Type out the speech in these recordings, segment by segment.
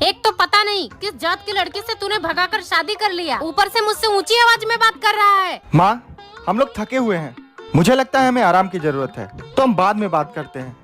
एक तो पता नहीं किस जात की लड़की से तूने भगाकर शादी कर लिया, ऊपर से मुझसे ऊंची आवाज में बात कर रहा है। माँ, हम लोग थके हुए हैं, मुझे लगता है हमें आराम की जरूरत है, तो हम बाद में बात करते हैं।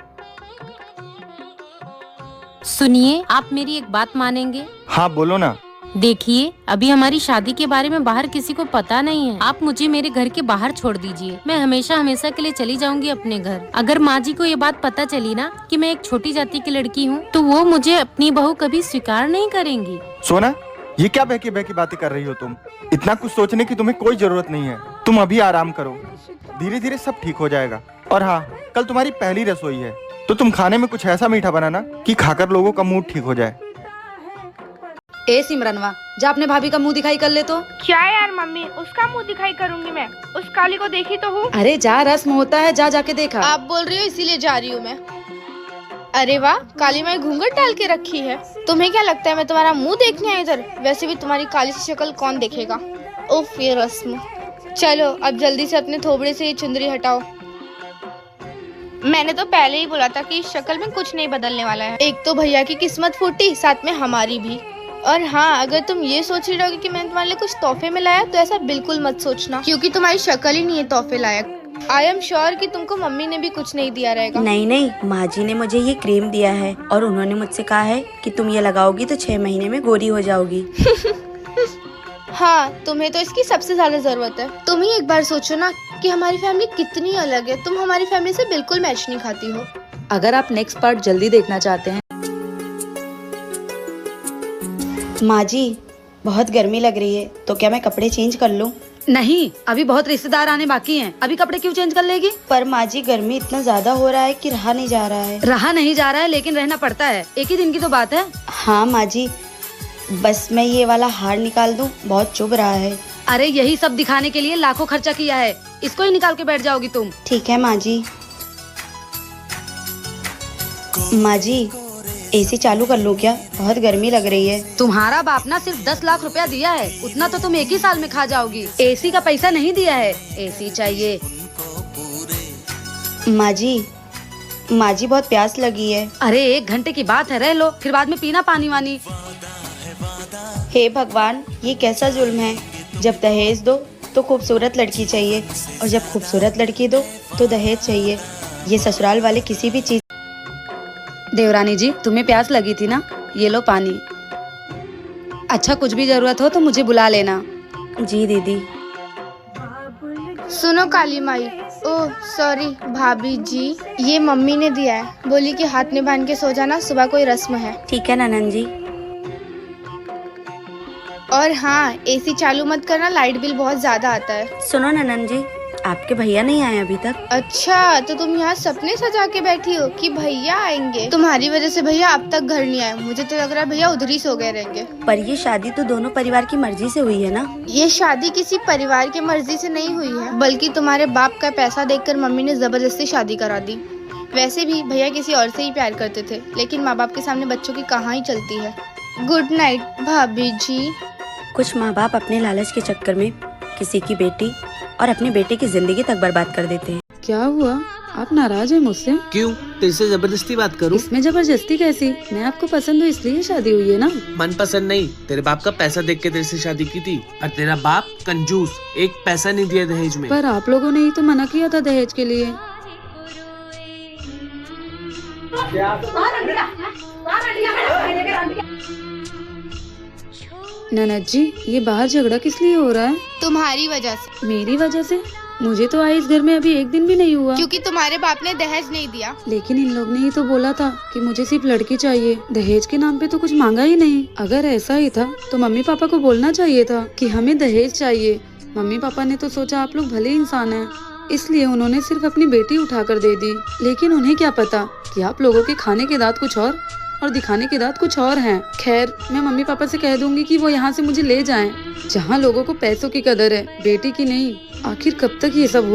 सुनिए, आप मेरी एक बात मानेंगे? हाँ बोलो ना। देखिए, अभी हमारी शादी के बारे में बाहर किसी को पता नहीं है। आप मुझे मेरे घर के बाहर छोड़ दीजिए, मैं हमेशा हमेशा के लिए चली जाऊंगी अपने घर। अगर माँ जी को ये बात पता चली ना कि मैं एक छोटी जाति की लड़की हूँ, तो वो मुझे अपनी बहू कभी स्वीकार नहीं करेंगी। सोना, ये क्या बहकी बहकी बातें कर रही हो तुम? इतना कुछ सोचने की तुम्हें कोई जरूरत नहीं है। तुम अभी आराम करो, धीरे धीरे सब ठीक हो जाएगा। और हाँ, कल तुम्हारी पहली रसोई है, तो तुम खाने में कुछ ऐसा मीठा बनाना कि खाकर लोगों का मूड ठीक हो जाए। ए सिमरनवा, जा अपने भाभी का मुंह दिखाई कर ले तो। क्या यार मम्मी, उसका मुंह दिखाई करूंगी मैं? उस काली को देखी तो हूँ। अरे जा, रस्म होता है, जा जाके देखा। आप बोल रही हो इसीलिए जा रही हूँ मैं। अरे वाह, काली माई घूंघट डाल के रखी है। तुम्हें क्या लगता है मैं तुम्हारा मुंह देखने आई इधर? वैसे भी तुम्हारी काली सी शक्ल कौन देखेगा। उफ, ये रस्म। चलो अब जल्दी से अपने थोबड़े से ये चुंदरी हटाओ। मैंने तो पहले ही बोला था कि इस शक्ल में कुछ नहीं बदलने वाला है। एक तो भैया की किस्मत फूटी, साथ में हमारी भी। और हाँ, अगर तुम ये सोच रही रहोगी कि मैंने तुम्हारे लिए कुछ तोहफे में लाया, तो ऐसा बिल्कुल मत सोचना, क्योंकि तुम्हारी शक्ल ही नहीं है तोहफे लायक। आई एम श्योर कि तुमको मम्मी ने भी कुछ नहीं दिया रहेगा। नहीं नहीं, माँ जी ने मुझे ये क्रीम दिया है और उन्होंने मुझसे कहा है कि तुम ये लगाओगी तो 6 महीने में गोरी हो जाओगी। हाँ, तुम्हें तो इसकी सबसे ज्यादा जरूरत है। तुम ही एक बार सोचो ना कि हमारी फैमिली कितनी अलग है। तुम हमारी फैमिली से बिल्कुल मैच नहीं खाती हो। अगर आप नेक्स्ट पार्ट जल्दी देखना चाहते हैं। माँ जी, बहुत गर्मी लग रही है, तो क्या मैं कपड़े चेंज कर लूँ? नहीं, अभी बहुत रिश्तेदार आने बाकी हैं। अभी कपड़े क्यों चेंज कर लेगी? पर माँ जी, गर्मी इतना ज्यादा हो रहा है कि रहा नहीं जा रहा है। रहा नहीं जा रहा है, लेकिन रहना पड़ता है। एक ही दिन की तो बात है। हाँ माँ जी, बस मैं ये वाला हार निकाल दूँ, बहुत चुभ रहा है। अरे यही सब दिखाने के लिए लाखों खर्चा किया है, इसको ही निकाल के बैठ जाओगी तुम। ठीक है माँ जी। माँ जी, एसी चालू कर लूँ क्या? बहुत गर्मी लग रही है। तुम्हारा बाप ना सिर्फ 10 लाख रुपया दिया है, उतना तो तुम एक ही साल में खा जाओगी। एसी का पैसा नहीं दिया है, एसी चाहिए। माँ जी बहुत प्यास लगी है। अरे 1 घंटे की बात है, रह लो, फिर बाद में पीना पानी वानी। हे भगवान, ये कैसा जुल्म है? जब दहेज दो तो खूबसूरत लड़की चाहिए, और जब खूबसूरत लड़की दो तो दहेज चाहिए। ये ससुराल वाले किसी भी चीज। देवरानी जी, तुम्हें प्यास लगी थी ना, ये लो पानी। अच्छा, कुछ भी जरूरत हो तो मुझे बुला लेना। जी दीदी। सुनो काली माई, ओह सॉरी भाभी जी, ये मम्मी ने दिया है। बोली कि हाथ में बांध के सो जाना, सुबह कोई रस्म है। ठीक है ननन जी। और हाँ, एसी चालू मत करना, लाइट बिल बहुत ज्यादा आता है। सुनो ननन जी, आपके भैया नहीं आए अभी तक? अच्छा, तो तुम यहाँ सपने सजा के बैठी हो कि भैया आएंगे? तुम्हारी वजह से भैया अब तक घर नहीं आए। मुझे तो लग रहा है भैया उधर ही सो गए रहेंगे। पर ये शादी तो दोनों परिवार की मर्जी से हुई है ना? ये शादी किसी परिवार की मर्जी से नहीं हुई है, बल्कि तुम्हारे बाप का पैसा देखकर मम्मी ने जबरदस्ती शादी करा दी। वैसे भी भैया किसी और से ही प्यार करते थे, लेकिन माँ बाप के सामने बच्चों की कहाँ ही चलती है। गुड नाइट भाभी जी। कुछ माँ बाप अपने लालच के चक्कर में किसी की बेटी और अपने बेटे की जिंदगी तक बर्बाद कर देते हैं। क्या हुआ, आप नाराज हैं मुझसे? क्यों? तेरे से जबरदस्ती बात करूं? इसमें जबरदस्ती कैसी? मैं आपको पसंद हूँ इसलिए शादी हुई है ना। मन पसंद नहीं, तेरे बाप का पैसा देख के तेरे से शादी की थी। और तेरा बाप कंजूस, एक पैसा नहीं दिया दहेज में। पर आप लोगों ने ही तो मना किया था दहेज के लिए। ननद जी, ये बाहर झगड़ा किस लिए हो रहा है? तुम्हारी वजह से। मेरी वजह से? मुझे तो आए इस घर में अभी 1 दिन भी नहीं हुआ। क्योंकि तुम्हारे बाप ने दहेज नहीं दिया। लेकिन इन लोग ने ही तो बोला था कि मुझे सिर्फ लड़की चाहिए, दहेज के नाम पे तो कुछ मांगा ही नहीं। अगर ऐसा ही था तो मम्मी पापा को बोलना चाहिए था कि हमें दहेज चाहिए। मम्मी पापा ने तो सोचा आप लोग भले इंसान हैं, इसलिए उन्होंने सिर्फ अपनी बेटी उठा कर दे दी। लेकिन उन्हें क्या पता कि आप लोगों के खाने के दांत कुछ और दिखाने के दांत कुछ और हैं। खैर, मैं मम्मी पापा से कह दूंगी कि वो यहाँ से मुझे ले जाएं, जहाँ लोगों को पैसों की कदर है, बेटी की नहीं। आखिर कब तक ये सब हो